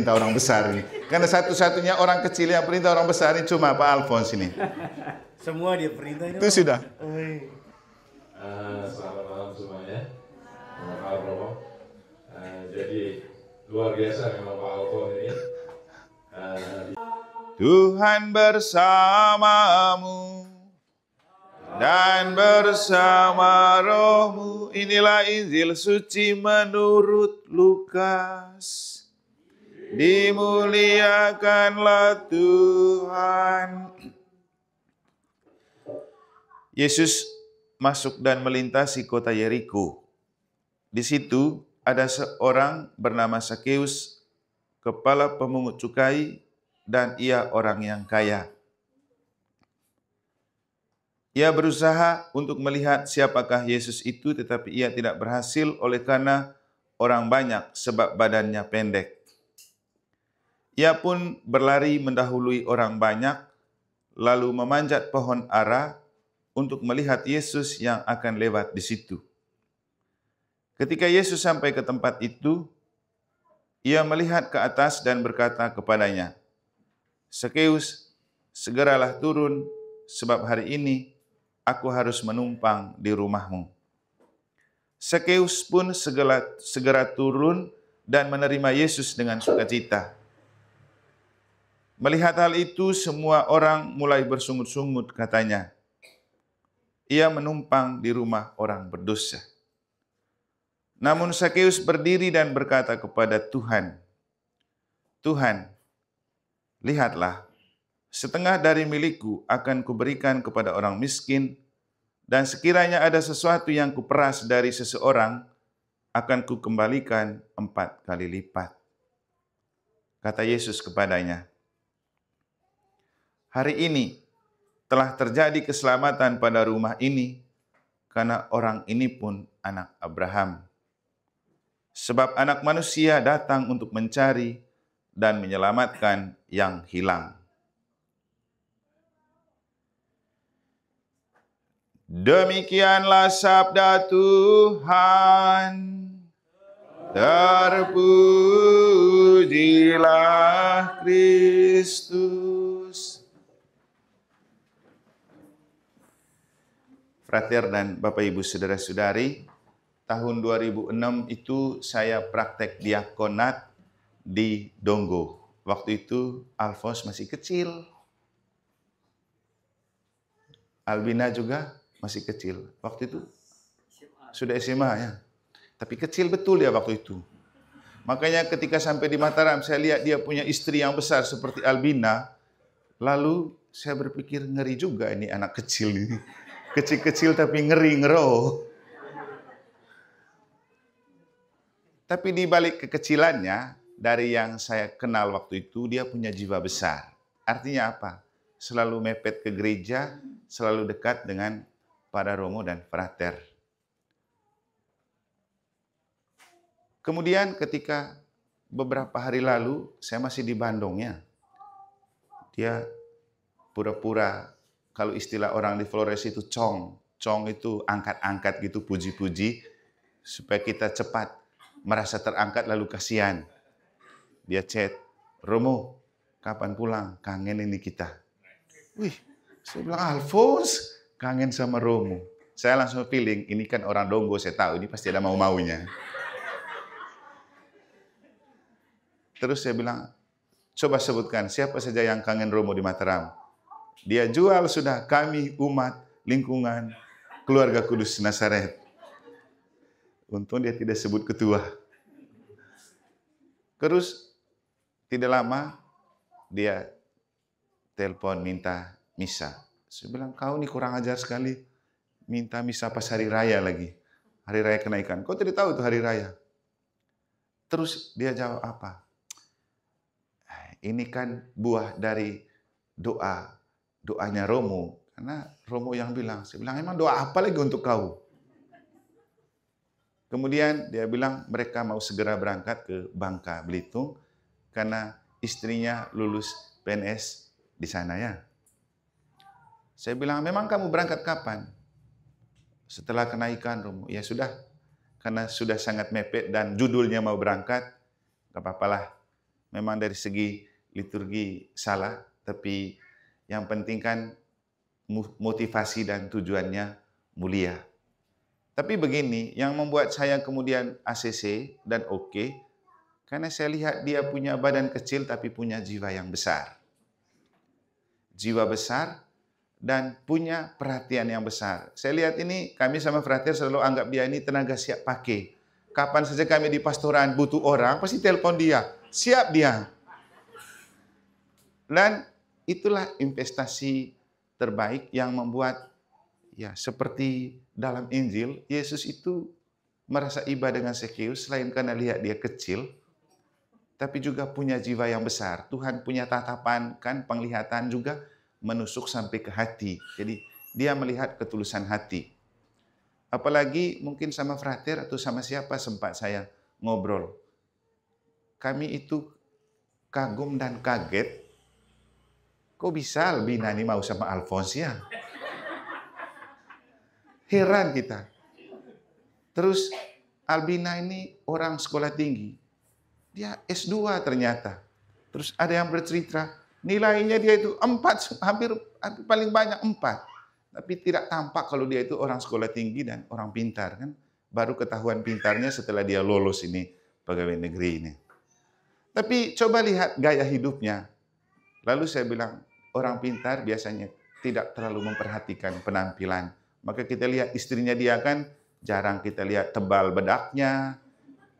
perintah orang besar ini. Karena satu-satunya orang kecil yang perintah orang besar ini cuma Pak Alphonse ini. Semua dia perintah ini. Itu sudah. Selamat malam semuanya. Pak Romo. Jadi luar biasa memang Pak Alphonse ini. Tuhan bersamamu dan bersama rohmu. Inilah Injil suci menurut Lukas. Dimuliakanlah Tuhan. Yesus masuk dan melintasi kota Yeriko. Di situ ada seorang bernama Sakeus, kepala pemungut cukai, dan ia orang yang kaya. Ia berusaha untuk melihat siapakah Yesus itu, tetapi ia tidak berhasil oleh karena orang banyak sebab badannya pendek. Ia pun berlari mendahului orang banyak, lalu memanjat pohon ara untuk melihat Yesus yang akan lewat di situ. Ketika Yesus sampai ke tempat itu, ia melihat ke atas dan berkata kepadanya, "Sakeus, segeralah turun, sebab hari ini aku harus menumpang di rumahmu." Sakeus pun segera turun dan menerima Yesus dengan sukacita. Melihat hal itu, semua orang mulai bersungut-sungut, katanya, "Ia menumpang di rumah orang berdosa." Namun Sakeus berdiri dan berkata kepada Tuhan, "Tuhan, lihatlah, setengah dari milikku akan kuberikan kepada orang miskin, dan sekiranya ada sesuatu yang kuperas dari seseorang, akan kukembalikan 4 kali lipat." Kata Yesus kepadanya, "Hari ini telah terjadi keselamatan pada rumah ini, karena orang ini pun anak Abraham. Sebab Anak Manusia datang untuk mencari dan menyelamatkan yang hilang." Demikianlah sabda Tuhan. Terpujilah Kristus. Frater dan Bapak Ibu Saudara-saudari, tahun 2006 itu saya praktek diakonat di Donggo. Waktu itu Alphonse masih kecil. Albina juga masih kecil. Waktu itu sudah SMA ya. Tapi kecil betul dia waktu itu. Makanya ketika sampai di Mataram, saya lihat dia punya istri yang besar seperti Albina. Lalu saya berpikir, ngeri juga ini anak kecil ini. Kecil-kecil tapi ngeri, ngeroh. Tapi di balik kekecilannya, dari yang saya kenal waktu itu, dia punya jiwa besar. Artinya apa? Selalu mepet ke gereja, selalu dekat dengan para romo dan frater. Kemudian ketika beberapa hari lalu, saya masih di Bandung ya. Dia pura-pura, kalau istilah orang di Flores itu cong. Cong itu angkat-angkat gitu, puji-puji, supaya kita cepat merasa terangkat lalu kasihan. Dia chat, "Romo, kapan pulang? Kangen ini kita." Wih, saya bilang, "Alphonse, kangen sama Romo." Saya langsung feeling, ini kan orang Donggo, saya tahu ini pasti ada mau-maunya. Terus saya bilang, "Coba sebutkan siapa saja yang kangen Romo di Mataram." Dia jual sudah kami, umat, lingkungan, keluarga Kudus Nazaret. Untung dia tidak sebut ketua. Terus tidak lama dia telepon minta misa. Saya bilang, "Kau ini kurang ajar sekali. Minta misa pas hari raya lagi. Hari raya kenaikan. Kau tidak tahu itu hari raya." Terus dia jawab apa? "Ini kan buah dari doanya Romo." Karena Romo yang bilang. Saya bilang, "Emang doa apa lagi untuk kau?" Kemudian dia bilang mereka mau segera berangkat ke Bangka Belitung karena istrinya lulus PNS di sana ya. Saya bilang, "Memang kamu berangkat kapan?" "Setelah kenaikan Romo." "Ya sudah, karena sudah sangat mepet dan judulnya mau berangkat, gak apa-apalah. memang dari segi liturgi salah, tapi yang penting kan motivasi dan tujuannya mulia. Tapi begini, yang membuat saya kemudian ACC dan oke, karena saya lihat dia punya badan kecil tapi punya jiwa yang besar. Jiwa besar dan punya perhatian yang besar. Saya lihat ini, kami sama Frater selalu anggap dia ini tenaga siap pakai. Kapan saja kami di pastoran butuh orang, pasti telepon dia. Siap dia. Dan itulah investasi terbaik yang membuat, ya seperti dalam Injil, Yesus itu merasa iba dengan Zakheus selain karena lihat dia kecil, tapi juga punya jiwa yang besar. Tuhan punya tatapan, kan penglihatan juga menusuk sampai ke hati. Jadi dia melihat ketulusan hati. Apalagi mungkin sama Frater atau sama siapa sempat saya ngobrol. Kami itu kagum dan kaget. Kok bisa Albina ini mau sama Alphonse ya? Heran kita. Terus Albina ini orang sekolah tinggi. Dia S2 ternyata. Terus ada yang bercerita, nilainya dia itu 4, hampir paling banyak 4. Tapi tidak tampak kalau dia itu orang sekolah tinggi dan orang pintar. Kan baru ketahuan pintarnya setelah dia lolos ini pegawai negeri ini. Tapi coba lihat gaya hidupnya. Lalu saya bilang, orang pintar biasanya tidak terlalu memperhatikan penampilan. Maka kita lihat istrinya dia kan jarang kita lihat tebal bedaknya,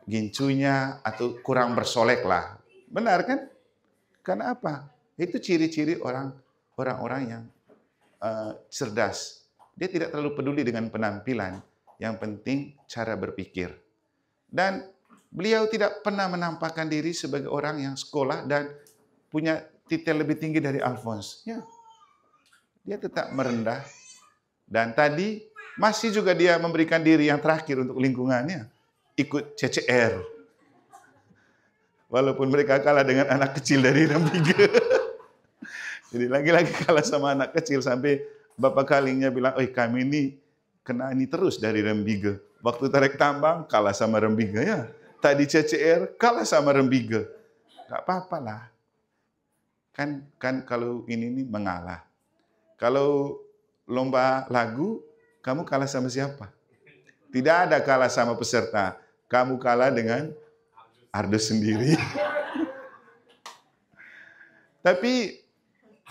gincunya, atau kurang bersolek lah. Benar kan? Karena apa? Itu ciri-ciri orang-orang yang cerdas. Dia tidak terlalu peduli dengan penampilan. Yang penting cara berpikir. Dan beliau tidak pernah menampakkan diri sebagai orang yang sekolah dan punya titel lebih tinggi dari Alphonse. Ya. Dia tetap merendah. Dan tadi masih juga dia memberikan diri yang terakhir untuk lingkungannya. Ikut CCR. Walaupun mereka kalah dengan anak kecil dari Rembige. Jadi lagi-lagi kalah sama anak kecil sampai bapak kalingnya bilang, "Oi, kami ini kena ini terus dari Rembige. Waktu tarik tambang kalah sama Rembige ya. Tadi CCR kalah sama Rembige." Gak apa-apa lah. Kan kalau ini mengalah. Kalau lomba lagu, kamu kalah sama siapa? Tidak ada kalah sama peserta. Kamu kalah dengan Ardus sendiri. Tapi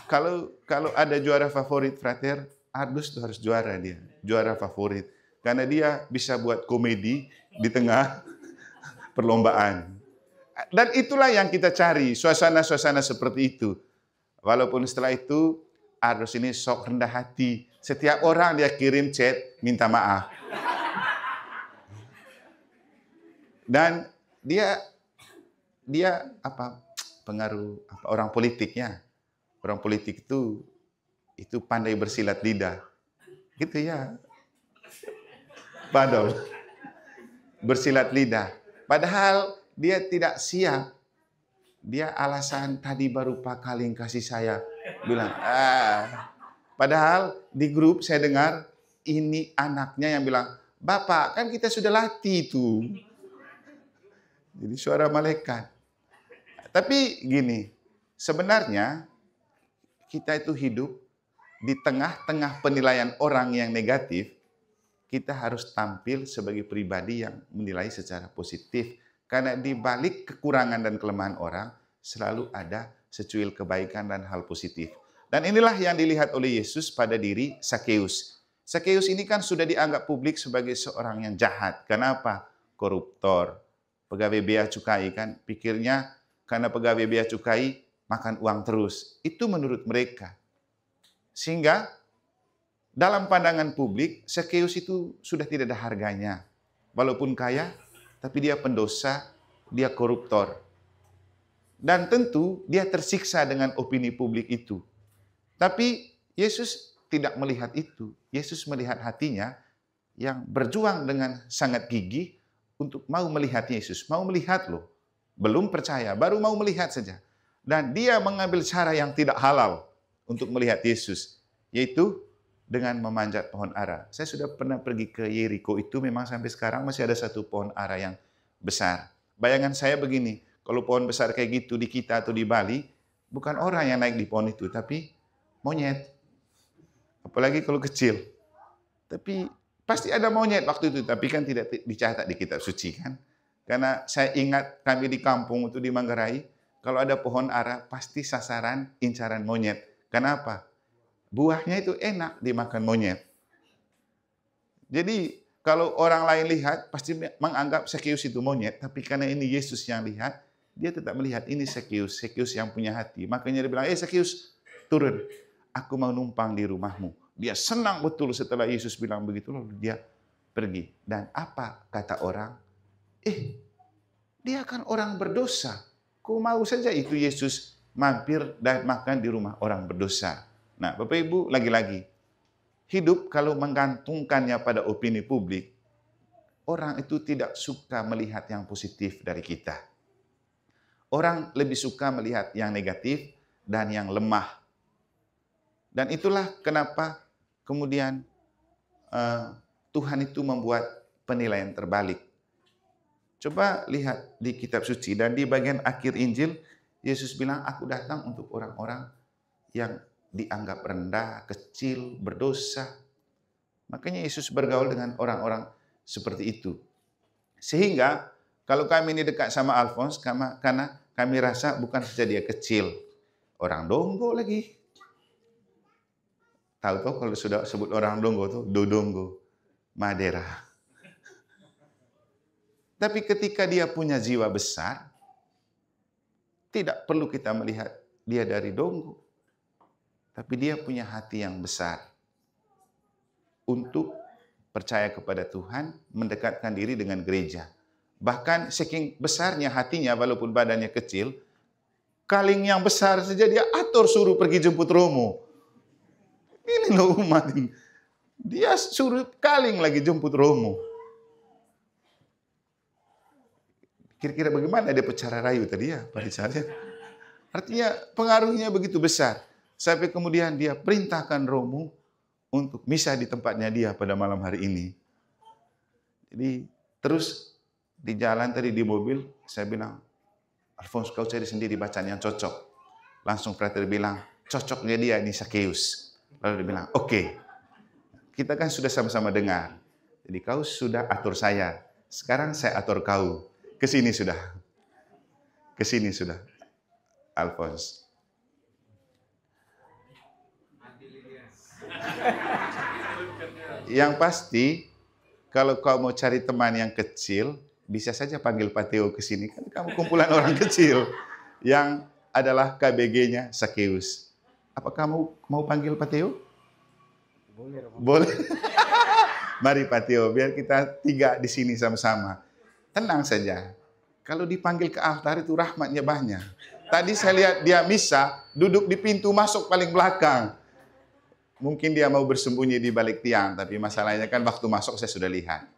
kalau ada juara favorit Frater, Ardus itu harus juara dia. Juara favorit. Karena dia bisa buat komedi di tengah perlombaan. Dan itulah yang kita cari, suasana-suasana seperti itu. Walaupun setelah itu, Ardus ini sok rendah hati. Setiap orang dia kirim chat, minta maaf. Dan dia pengaruh orang politiknya. Orang politik itu pandai bersilat lidah. Gitu ya. Padahal bersilat lidah. Padahal dia tidak siap. Dia alasan tadi baru Pak Kaling kasih saya bilang, padahal di grup saya dengar ini anaknya yang bilang, "Bapak, kan kita sudah latih itu." Jadi suara malaikat. Tapi gini, sebenarnya kita itu hidup di tengah-tengah penilaian orang yang negatif, kita harus tampil sebagai pribadi yang menilai secara positif. Karena di balik kekurangan dan kelemahan orang, selalu ada secuil kebaikan dan hal positif. Dan inilah yang dilihat oleh Yesus pada diri Zakheus. Zakheus ini kan sudah dianggap publik sebagai seorang yang jahat. Kenapa? Koruptor. Pegawai bea cukai kan, pikirnya karena pegawai bea cukai makan uang terus. Itu menurut mereka. Sehingga dalam pandangan publik, Zakheus itu sudah tidak ada harganya. Walaupun kaya, tapi dia pendosa, dia koruptor. Dan tentu dia tersiksa dengan opini publik itu. Tapi Yesus tidak melihat itu. Yesus melihat hatinya yang berjuang dengan sangat gigih untuk mau melihat Yesus. Mau melihat loh. Belum percaya, baru mau melihat saja. Dan dia mengambil cara yang tidak halal untuk melihat Yesus. Yaitu dengan memanjat pohon ara. Saya sudah pernah pergi ke Yeriko, itu memang sampai sekarang masih ada satu pohon ara yang besar. Bayangan saya begini, Kalau pohon besar kayak gitu di kita atau di Bali, bukan orang yang naik di pohon itu, tapi monyet. Apalagi kalau kecil. Tapi pasti ada monyet waktu itu, tapi kan tidak dicatat di kitab suci kan. Karena saya ingat kami di kampung itu di Manggarai, kalau ada pohon ara pasti sasaran incaran monyet. Kenapa? Buahnya itu enak dimakan monyet. Jadi kalau orang lain lihat pasti menganggap Sakeus itu monyet, tapi karena ini Yesus yang lihat, dia tetap melihat ini Sakeus, Sakeus yang punya hati. Makanya dia bilang, Sakeus, turun, aku mau numpang di rumahmu. Dia senang betul setelah Yesus bilang begitu, lalu dia pergi. Dan apa kata orang? Dia kan orang berdosa. Kau mau saja itu Yesus mampir dan makan di rumah orang berdosa. Nah, Bapak Ibu, lagi-lagi, hidup kalau menggantungkannya pada opini publik, orang itu tidak suka melihat yang positif dari kita. Orang lebih suka melihat yang negatif dan yang lemah. Dan itulah kenapa kemudian Tuhan itu membuat penilaian terbalik. Coba lihat di kitab suci dan di bagian akhir Injil, Yesus bilang, aku datang untuk orang-orang yang dianggap rendah, kecil, berdosa. Makanya Yesus bergaul dengan orang-orang seperti itu. Sehingga kalau kami ini dekat sama Alphonse, karena kami rasa bukan saja dia kecil, orang Donggo lagi. Tahu kalau sudah sebut orang Donggo tuh Dodonggo, Madera. Tapi ketika dia punya jiwa besar, tidak perlu kita melihat dia dari Donggo. Tapi dia punya hati yang besar untuk percaya kepada Tuhan, mendekatkan diri dengan gereja. Bahkan saking besarnya hatinya, walaupun badannya kecil, kaling yang besar saja dia atur suruh pergi jemput Romo. Ini loh umat ini. Dia suruh kaling lagi jemput Romo. Kira-kira bagaimana dia pecara rayu tadi ya, Pak Richard? Artinya pengaruhnya begitu besar. Sampai kemudian dia perintahkan Romo untuk misa di tempatnya dia pada malam hari ini. Jadi terus di jalan tadi di mobil, saya bilang, Alphonse kau cari sendiri bacaan yang cocok. Langsung frater bilang, cocoknya dia ini Sakeus. Lalu dia bilang, oke. Kita kan sudah sama-sama dengar. Jadi kau sudah atur saya. Sekarang saya atur kau. Kesini sudah. Kesini sudah. Alphonse. Yang pasti, kalau kau mau cari teman yang kecil, bisa saja panggil Pak Theo ke sini. Kan kamu kumpulan orang kecil yang adalah KBG-nya Sakeus. Apa kamu mau panggil Pak Theo? Boleh. Boleh. Mari Pak Theo, biar kita tiga di sini sama-sama. Tenang saja. Kalau dipanggil ke altar itu rahmatnya banyak. Tadi saya lihat dia misa, duduk di pintu masuk paling belakang. Mungkin dia mau bersembunyi di balik tiang, tapi masalahnya kan waktu masuk saya sudah lihat.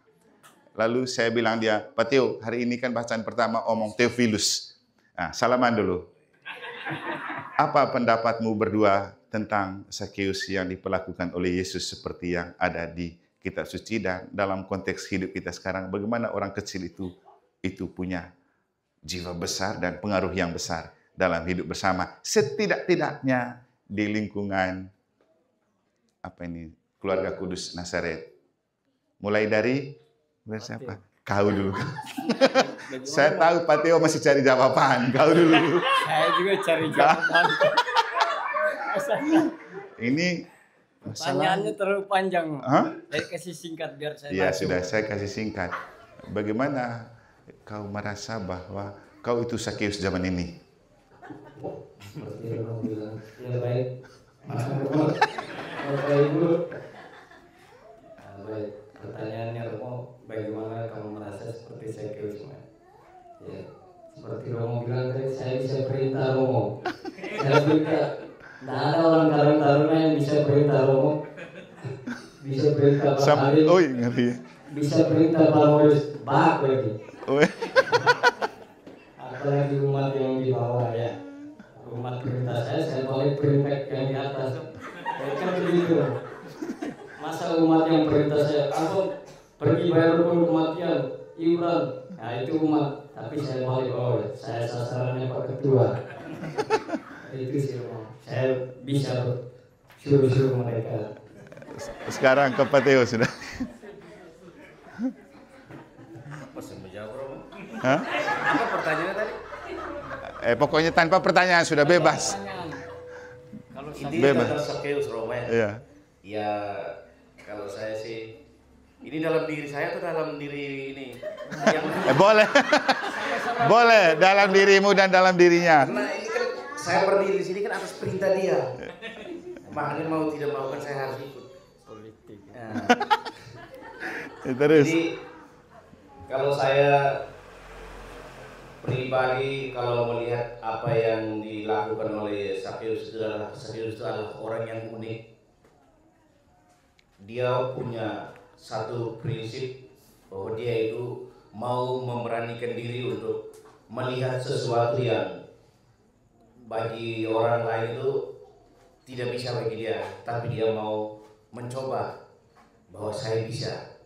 Lalu saya bilang dia, Pak Theo, hari ini kan bacaan pertama omong Theophilus. Nah, salaman dulu. Apa pendapatmu berdua tentang Sakeus yang diperlakukan oleh Yesus seperti yang ada di kitab suci dan dalam konteks hidup kita sekarang, bagaimana orang kecil itu punya jiwa besar dan pengaruh yang besar dalam hidup bersama. Setidak-tidaknya di lingkungan keluarga Kudus Nazaret. Mulai dari siapa? Kau dulu. Saya tahu Pak Theo masih cari jawaban. Kau dulu. Saya juga cari jawaban. Ini Pertanyaannya terlalu panjang. Saya kasih singkat biar saya. Ya sudah, saya kasih singkat. Bagaimana kau merasa bahwa kau itu Sakeus zaman ini? Seperti yang bilang, ya baik. Bapak Ibu. Baik. Pertanyaannya Romo, bagaimana kamu merasa seperti Sakeus? Ya, seperti Romo bilang tadi, saya bisa perintah Romo. Saya perintah. Tidak ada orang taruna yang bisa perintah Romo. Bisa perintah Pak Halil. Oh, ngerti. Bisa perintah Pak Modus. Bak lagi. Oh. Apalagi umat yang di bawah ya. Umat perintah saya boleh perintah yang di atas. Kan begitu. Masa umat yang perintah saya, kamu pergi bayar rukun kematian, iuran. Nah itu umat. Tapi saya balik, saya sasarannya Pak Ketua. Itu sih Romo. Saya bisa suruh mereka. Sekarang ke Pak Theo sudah. Apa menjawab Romo? Hah? Apa pertanyaannya tadi? Pokoknya tanpa pertanyaan sudah bebas. Kalau Intinya tentang Sakeus Romo ya. Iya. Ya kalau saya sih ini dalam diri saya atau dalam diri ini yang Boleh. Boleh dalam dirimu dan dalam dirinya. karena ini kan saya berdiri di sini kan atas perintah dia. Makanya mau tidak mau kan saya harus ikut. politik. Nah, Terus. jadi kalau saya pribadi kalau melihat apa yang dilakukan oleh Sakeus itu adalah orang yang unik. Dia punya satu prinsip bahwa dia itu mau memberanikan diri untuk melihat sesuatu yang bagi orang lain itu tidak bisa bagi dia, tapi dia mau mencoba bahwa saya bisa.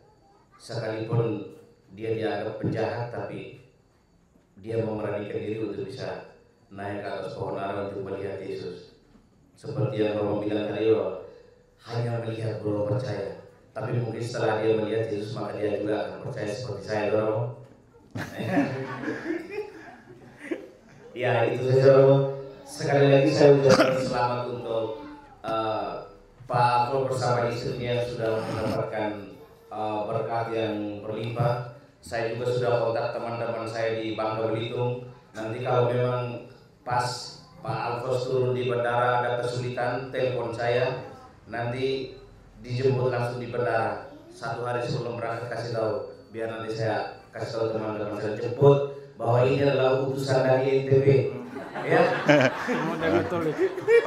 Sekalipun dia dianggap penjahat, tapi dia memberanikan diri untuk bisa naik ke atas pohon ara untuk melihat Yesus. Seperti yang Romo bilang tadi, hanya melihat belum percaya. Tapi mungkin setelah dia melihat Yesus maka dia juga akan percaya seperti saya, Romo. Ya itu saja, Romo. Sekali lagi saya ucapkan selamat untuk Pak Afro bersama istrinya yang sudah mendapatkan berkat yang berlimpah. Saya juga sudah kontak teman-teman saya di Bangka Belitung. Nanti kalau memang pas Pak Alfons turun di bandara ada kesulitan, telepon saya. Nanti dijemput langsung di bandara. 1 hari sebelum berangkat kasih tahu. Biar nanti saya kasih tahu teman-teman saya jemput bahwa ini adalah utusan dari NTB. Ya.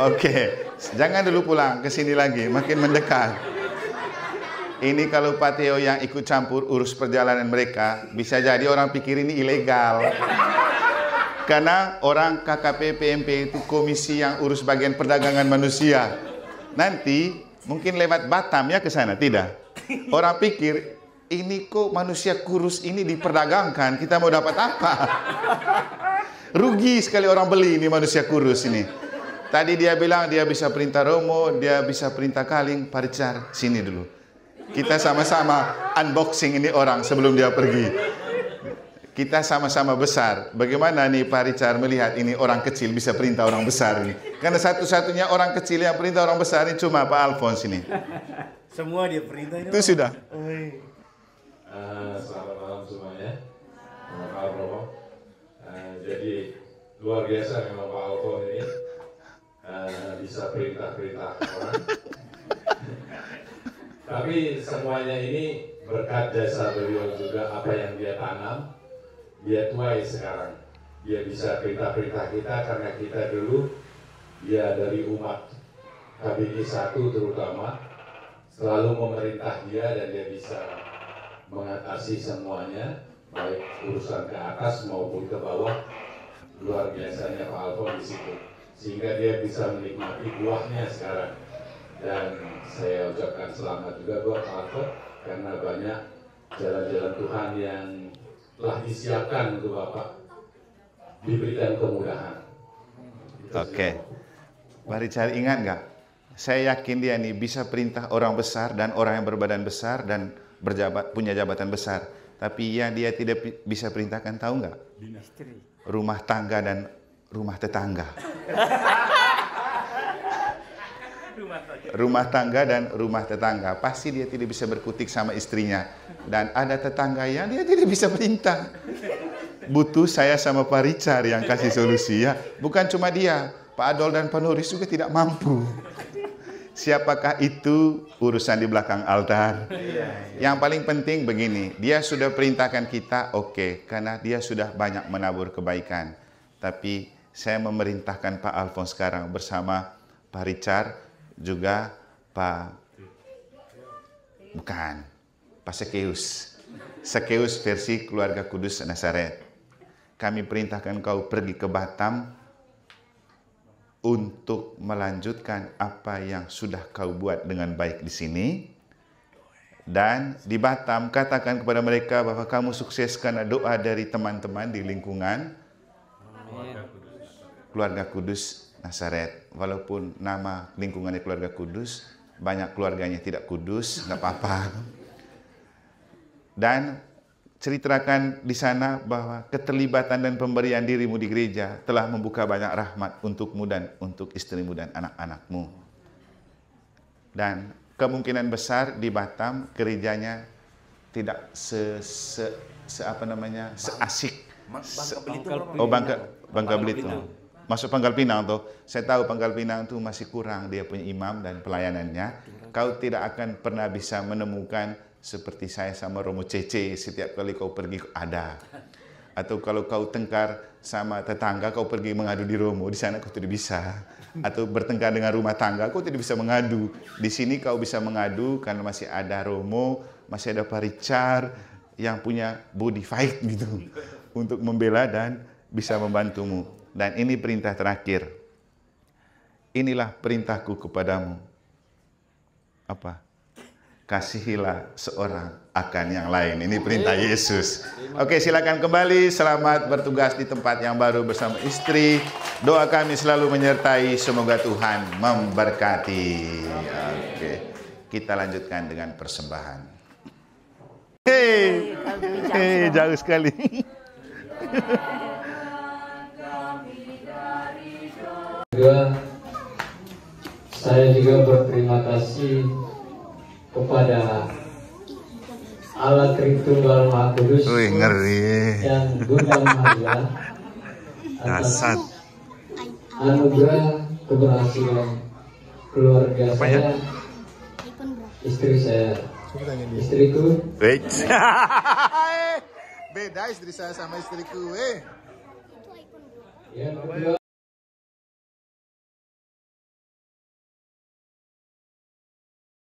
Oke, jangan dulu pulang ke sini lagi, makin mendekat. Ini kalau Pak Theo yang ikut campur urus perjalanan mereka, bisa jadi orang pikir ini ilegal. Karena orang KKP PMP itu komisi yang urus bagian perdagangan manusia. Nanti mungkin lewat Batam ya ke sana, tidak. Orang pikir ini kok manusia kurus ini diperdagangkan, kita mau dapat apa? Rugi sekali orang beli ini manusia kurus ini. Tadi dia bilang dia bisa perintah Romo, dia bisa perintah Kaling, Pak Richard, sini dulu. Kita sama-sama unboxing ini orang sebelum dia pergi. Kita sama-sama besar. Bagaimana nih Pak Richard melihat ini orang kecil bisa perintah orang besar ini? Karena satu-satunya orang kecil yang perintah orang besar ini cuma Pak Alfons ini. Semua dia perintah Itu sudah. Selamat malam semuanya. Selamat Romo. Jadi luar biasa memang Pak Alfons ini bisa perintah-perintah orang. Tapi semuanya ini berkat jasa beliau juga, apa yang dia tanam, dia tuai sekarang. Dia bisa perintah-perintah kita karena kita dulu, dia dari umat KBG 1 terutama, selalu memerintah dia dan dia bisa mengatasi semuanya, baik urusan ke atas maupun ke bawah. Luar biasanya Pak Alfons di situ, sehingga dia bisa menikmati buahnya sekarang. Dan saya ucapkan selamat juga buat Pak Alfons karena banyak jalan-jalan Tuhan yang telah disiapkan untuk Bapak, diberikan kemudahan. Oke. Pak Richard ingat nggak? Saya yakin dia nih bisa perintah orang besar dan orang yang berbadan besar dan punya jabatan besar. Tapi yang dia tidak bisa perintahkan tahu nggak? Rumah tangga dan rumah tetangga. Rumah tangga dan rumah tetangga. Pasti dia tidak bisa berkutik sama istrinya. Dan ada tetangga yang dia tidak bisa perintah. Butuh saya sama Pak Richard yang kasih solusi ya. Bukan cuma dia, Pak Adol dan Pak Nuris juga tidak mampu. Siapakah itu urusan di belakang altar. Yang paling penting begini, dia sudah perintahkan kita, oke, karena dia sudah banyak menabur kebaikan. Tapi saya memerintahkan Pak Alfons sekarang bersama Pak Richard, juga Pak Sakeus. Sakeus versi Keluarga Kudus Nazaret. Kami perintahkan kau pergi ke Batam untuk melanjutkan apa yang sudah kau buat dengan baik di sini. Dan di Batam, katakan kepada mereka bahwa kamu sukseskan doa dari teman-teman di lingkungan Keluarga Kudus Nazaret. Walaupun nama lingkungannya Keluarga Kudus, banyak keluarganya tidak kudus, nggak apa-apa. Dan ceritakan di sana bahwa keterlibatan dan pemberian dirimu di gereja telah membuka banyak rahmat untukmu dan untuk istrimu dan anak-anakmu. Dan kemungkinan besar di Batam gerejanya tidak seasik Bangka Belitung. Masuk Pangkal Pinang tuh. Saya tahu Pangkal Pinang tuh masih kurang dia punya imam dan pelayanannya. Kau tidak akan pernah bisa menemukan seperti saya sama Romo Cece, setiap kali kau pergi ada. Atau kalau kau tengkar sama tetangga, kau pergi mengadu di Romo, di sana kau tidak bisa. Atau bertengkar dengan rumah tangga, kau tidak bisa mengadu. Di sini kau bisa mengadu karena masih ada Romo, masih ada Pak Richard yang punya body fight gitu untuk membela dan bisa membantumu. Dan ini perintah terakhir. Inilah perintahku kepadamu. Apa? Kasihilah seorang akan yang lain. Ini perintah Yesus. Oke, silakan kembali. Selamat bertugas di tempat yang baru bersama istri. Doa kami selalu menyertai. Semoga Tuhan memberkati. Oke, kita lanjutkan dengan persembahan. Hei, jauh sekali. Saya juga berterima kasih kepada Allah Tritunggal Maha Kudus dan Bunda Maria atas anugerah keberhasilan keluarga saya, istri saya, istriku. Beda istri saya sama istriku. Yang kedua,